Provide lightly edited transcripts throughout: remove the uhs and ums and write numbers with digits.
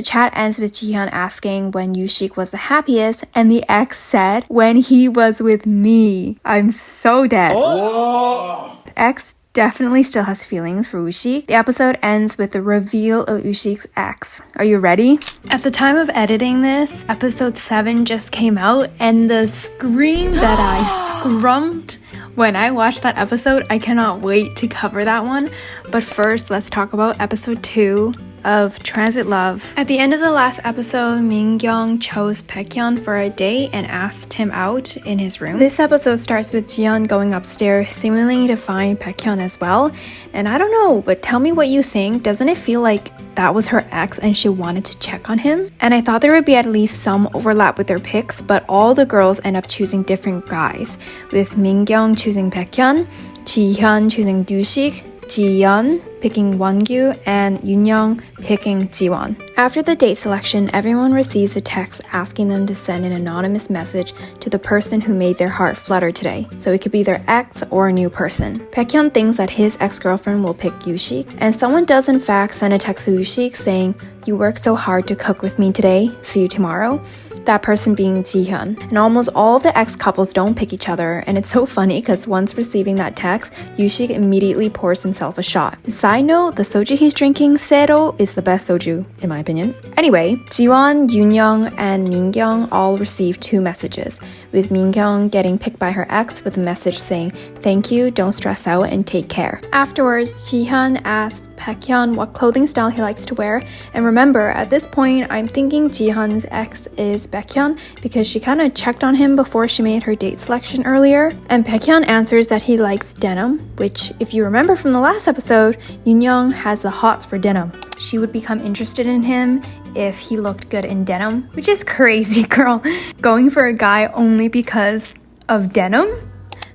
The chat ends with Jihyun asking when Yushik was the happiest, and the ex said, when he was with me. I'm so dead. The ex definitely still has feelings for Ushik. The episode ends with the reveal of Ushik's ex. Are you ready? At the time of editing this, episode 7 just came out, and the scream that I scrumped when I watched that episode, I cannot wait to cover that one. But first, let's talk about episode 2 of Transit Love. At the end of the last episode, Mingyong chose Baekhyun for a date and asked him out in his room. This episode starts with Jiyeon going upstairs, seemingly to find Baekhyun as well. And I don't know, but tell me what you think. Doesn't it feel like that was her ex and she wanted to check on him? And I thought there would be at least some overlap with their picks, but all the girls end up choosing different guys, with Mingyong choosing Baekhyun, Jihyun choosing Yushik, Jiyeon picking Wongyu, and Yoonyoung picking Jiwon. After the date selection, everyone receives a text asking them to send an anonymous message to the person who made their heart flutter today. So it could be their ex or a new person. Baekhyun thinks that his ex-girlfriend will pick Yushik, and someone does in fact send a text to Yushik saying, "You worked so hard to cook with me today, see you tomorrow." That person being Jihyun. And almost all the ex-couples don't pick each other, and it's so funny because once receiving that text, Yushik immediately pours himself a shot. Side note, the soju he's drinking, Saero, is the best soju, in my opinion. Anyway, Jiwon, Yoonyoung, and Mingyong all received 2 messages, with Mingyong getting picked by her ex with a message saying, "Thank you, don't stress out, and take care." Afterwards, Jihyun asked Baekhyun what clothing style he likes to wear, and remember, at this point, I'm thinking Jihyun's ex is Baekhyun because she kind of checked on him before she made her date selection earlier. And Baekhyun answers that he likes denim, which, if you remember from the last episode, Yoonyoung has the hots for denim. She would become interested in him if he looked good in denim, which is crazy, girl. Going for a guy only because of denim?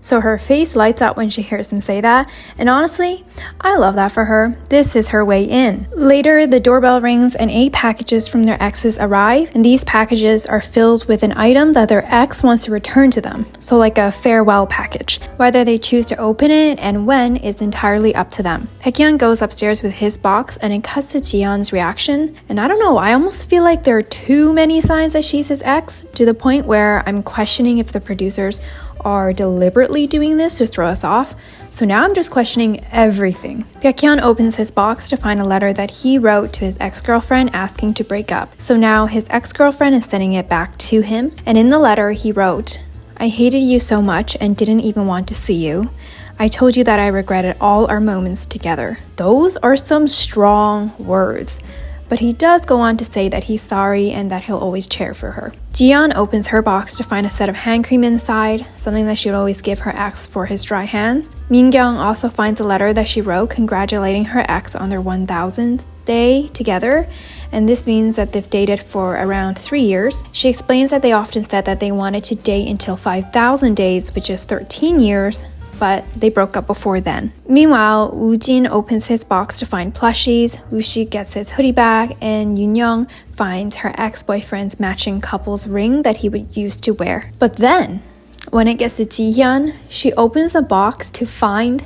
So her face lights up when she hears him say that, and honestly, I love that for her. This is her way in. Later, the doorbell rings and 8 packages from their exes arrive, and these packages are filled with an item that their ex wants to return to them, so like a farewell package. Whether they choose to open it and when is entirely up to them. Baekhyun goes upstairs with his box, and it cuts to Jiyeon's reaction, and I don't know, I almost feel like there are too many signs that she's his ex, to the point where I'm questioning if the producers are deliberately doing this to throw us off. So now I'm just questioning everything. Baekhyun opens his box to find a letter that he wrote to his ex-girlfriend asking to break up. So now his ex-girlfriend is sending it back to him. And in the letter he wrote, "I hated you so much and didn't even want to see you. I told you that I regretted all our moments together." Those are some strong words. But he does go on to say that he's sorry and that he'll always cheer for her. Jiyeon opens her box to find a set of hand cream inside, something that she'd always give her ex for his dry hands. Mingyong also finds a letter that she wrote congratulating her ex on their 1000th day together, and this means that they've dated for around 3 years. She explains that they often said that they wanted to date until 5,000 days, which is 13 years, but they broke up before then. Meanwhile, Woojin opens his box to find plushies, Ushik gets his hoodie bag, and Yoonyoung finds her ex-boyfriend's matching couple's ring that he would use to wear. But then, when it gets to Jihyun, she opens the box to find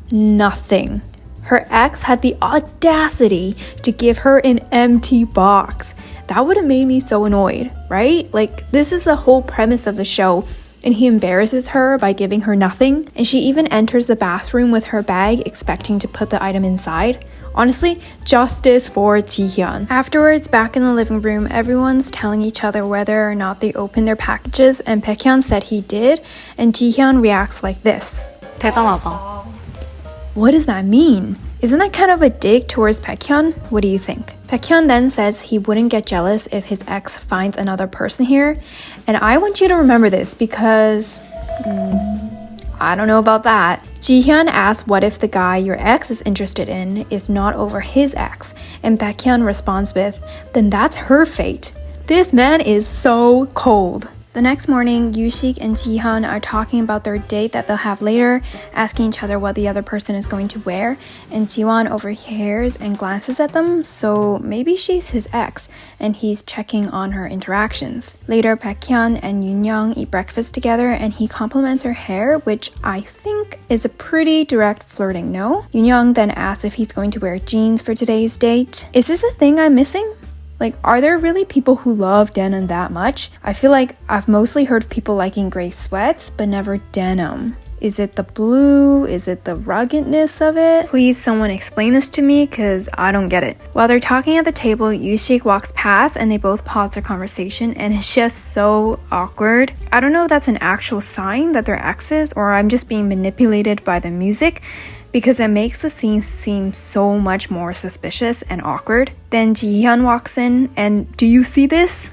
nothing. Her ex had the audacity to give her an empty box. That would have made me so annoyed, right? Like, this is the whole premise of the show. And he embarrasses her by giving her nothing, and she even enters the bathroom with her bag expecting to put the item inside. Honestly, justice for Jihyun. Afterwards, back in the living room, everyone's telling each other whether or not they opened their packages, and Baekhyun said he did, and Jihyun reacts like this. 대단하다. What does that mean? Isn't that kind of a dig towards Baekhyun? What do you think? Baekhyun then says he wouldn't get jealous if his ex finds another person here. And I want you to remember this because I don't know about that. Jihyun asks what if the guy your ex is interested in is not over his ex, and Baekhyun responds with, then that's her fate. This man is so cold. The next morning, Yushik and Jihyun are talking about their date that they'll have later, asking each other what the other person is going to wear, and Jiwon overhears and glances at them, so maybe she's his ex, and he's checking on her interactions. Later, Baekhyun and Yoonyoung eat breakfast together, and he compliments her hair, which I think is a pretty direct flirting no. Yoonyoung then asks if he's going to wear jeans for today's date. Is this a thing I'm missing? Like, are there really people who love denim that much? I feel like I've mostly heard of people liking gray sweats, but never denim. Is it the blue? Is it the ruggedness of it? Please someone explain this to me because I don't get it. While they're talking at the table, Yushik walks past and they both pause their conversation and it's just so awkward. I don't know if that's an actual sign that they're exes or I'm just being manipulated by the music because it makes the scene seem so much more suspicious and awkward. Then Ji-hyun walks in and do you see this?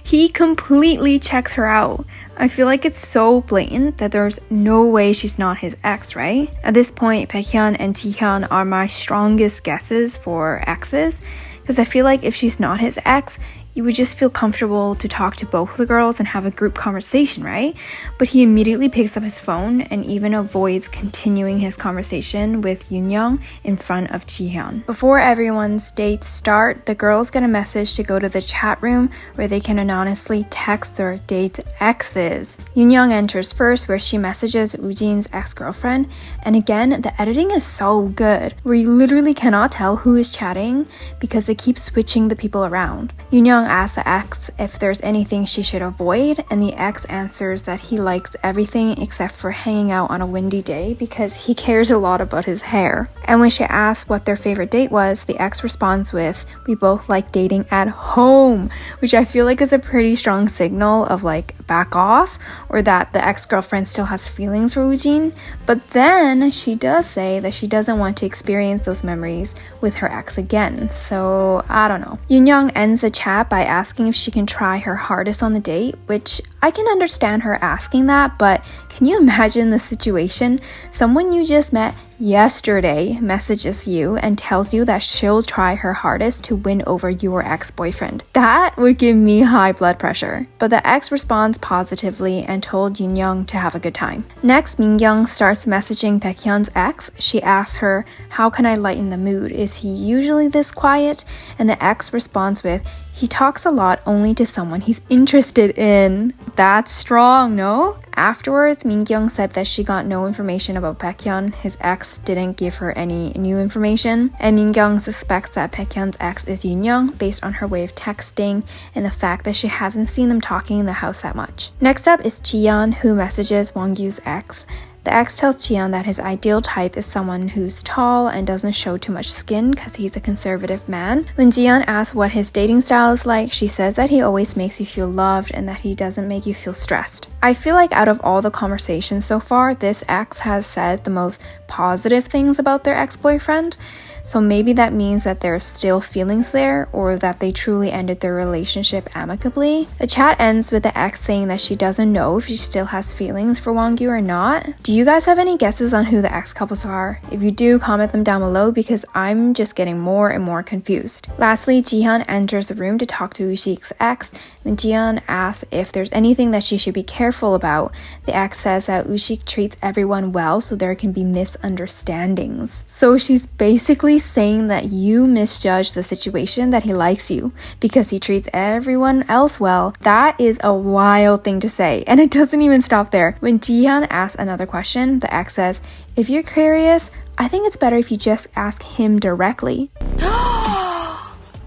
He completely checks her out. I feel like it's so blatant that there's no way she's not his ex, right? At this point, Baekhyun and Jihyun are my strongest guesses for exes because I feel like if she's not his ex, you would just feel comfortable to talk to both the girls and have a group conversation, right? But he immediately picks up his phone and even avoids continuing his conversation with Yoon in front of Jihyun. Before everyone's dates start, the girls get a message to go to the chat room where they can anonymously text their date's exes. Yoon enters first where she messages Ujin's ex-girlfriend, and again, the editing is so good, where you literally cannot tell who is chatting because they keep switching the people around. Yoon asks the ex if there's anything she should avoid, and the ex answers that he likes everything except for hanging out on a windy day because he cares a lot about his hair. And when she asks what their favorite date was, the ex responds with, "We both like dating at home," which I feel like is a pretty strong signal of like back off or that the ex-girlfriend still has feelings for Ujin. But then she does say that she doesn't want to experience those memories with her ex again, so I don't know. Yoon ends the chat by asking if she can try her hardest on the date, which I can understand her asking that, but can you imagine the situation? Someone you just met yesterday messages you and tells you that she'll try her hardest to win over your ex-boyfriend. That would give me high blood pressure. But the ex responds positively and told Yoon to have a good time. Next, Min-kyung starts messaging Baekhyun's ex. She asks her, "How can I lighten the mood? Is he usually this quiet?" And the ex responds with, "He talks a lot only to someone he's interested in." That's strong, no? Afterwards, Min-kyung said that she got no information about Baekhyun. His ex didn't give her any new information. And Min-kyung suspects that Baekhyun's ex is Yoon based on her way of texting and the fact that she hasn't seen them talking in the house that much. Next up is Jiyeon, who messages Wongyu's ex. The ex tells Jiyeon that his ideal type is someone who's tall and doesn't show too much skin because he's a conservative man. When Jiyeon asks what his dating style is like, she says that he always makes you feel loved and that he doesn't make you feel stressed. I feel like out of all the conversations so far, this ex has said the most positive things about their ex-boyfriend. So maybe that means that there's still feelings there or that they truly ended their relationship amicably. The chat ends with the ex saying that she doesn't know if she still has feelings for Wongyu or not. Do you guys have any guesses on who the ex couples are? If you do, comment them down below because I'm just getting more and more confused. Lastly, Jihyun enters the room to talk to Ushik's ex. When Jihyun asks if there's anything that she should be careful about, the ex says that Ushik treats everyone well so there can be misunderstandings. So she's basically saying that you misjudge the situation that he likes you because he treats everyone else well. That is a wild thing to say, and it doesn't even stop there. When Jihyun asks another question, the ex says, "If you're curious, I think it's better if you just ask him directly."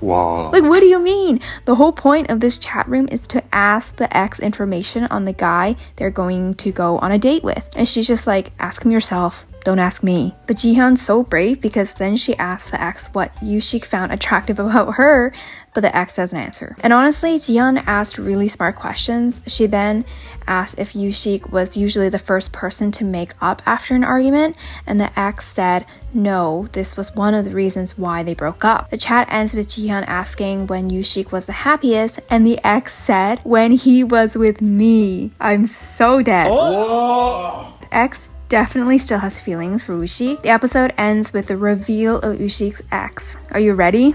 Wow. Like, what do you mean? The whole point of this chat room is to ask the ex information on the guy they're going to go on a date with. And she's just like, ask him yourself. Don't ask me. But Jihyun's so brave because then she asks the ex what Yushik found attractive about her, but the ex doesn't answer. And honestly, Jihyun asked really smart questions. She then asked if Yushik was usually the first person to make up after an argument, and the ex said no, this was one of the reasons why they broke up. The chat ends with Jihyun asking when Yushik was the happiest, and the ex said, "When he was with me." I'm so dead. Whoa. The ex definitely still has feelings for Ushik. The episode ends with the reveal of Ushik's ex. Are you ready?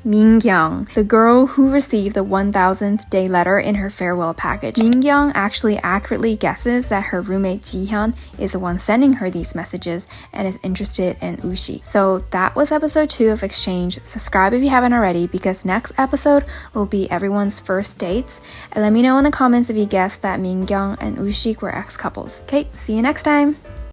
Min-kyung, the girl who received the 1000th day letter in her farewell package. Min-kyung actually accurately guesses that her roommate Jihyun is the one sending her these messages and is interested in Ushik. So that was episode 2 of Exchange. Subscribe if you haven't already because next episode will be everyone's first dates. And let me know in the comments if you guessed that Min-kyung and Ushik were ex-couples. Okay, see you next time!